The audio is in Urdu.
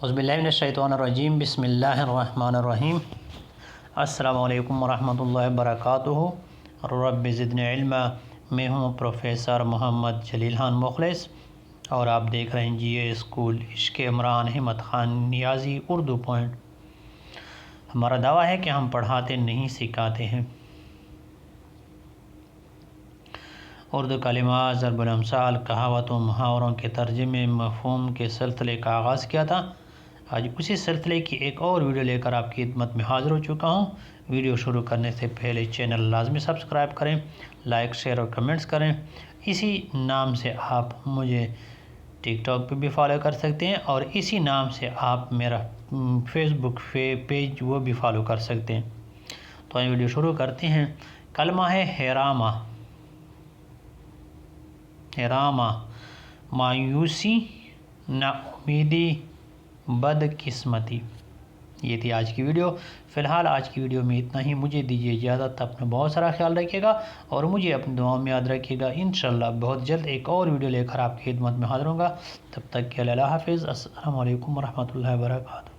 اعوذ باللہ من الشیطان الرجیم، بسم اللہ الرحمن الرحیم۔ السلام علیکم ورحمۃ اللہ وبرکاتہ۔ رب زدنی علما۔ میں ہوں پروفیسر محمد جلیل خان مخلص اور آپ دیکھ رہے ہیں جی اے اسکول عشق عمران احمد خان نیازی اردو پوائنٹ۔ ہمارا دعویٰ ہے کہ ہم پڑھاتے نہیں سکھاتے ہیں۔ اردو کلمات، ضرب الامثال، کہاوتوں، محاوروں کے ترجمے، مفہوم کے سلسلے کا آغاز کیا تھا۔ آج اسی سلسلے کی ایک اور ویڈیو لے کر آپ کی خدمت میں حاضر ہو چکا ہوں۔ ویڈیو شروع کرنے سے پہلے چینل لازمی سبسکرائب کریں، لائک، شیئر اور کمنٹس کریں۔ اسی نام سے آپ مجھے ٹک ٹاک پہ بھی فالو کر سکتے ہیں اور اسی نام سے آپ میرا فیس بک پیج وہ بھی فالو کر سکتے ہیں۔ تو آئیں ویڈیو شروع کرتے ہیں۔ کلمہ ہے حیرامہ۔ حیرامہ، مایوسی، نا امیدی، بد قسمتی۔ یہ تھی آج کی ویڈیو۔ فی الحال آج کی ویڈیو میں اتنا ہی۔ مجھے دیجیے اجازت، اپنا بہت سارا خیال رکھیے گا اور مجھے اپنی دعاؤں میں یاد رکھیے گا۔ انشاءاللہ بہت جلد ایک اور ویڈیو لے کر آپ کی خدمت میں حاضر ہوں گا۔ تب تک کے لیے اللہ حافظ۔ السلام علیکم ورحمۃ اللہ وبرکاتہ۔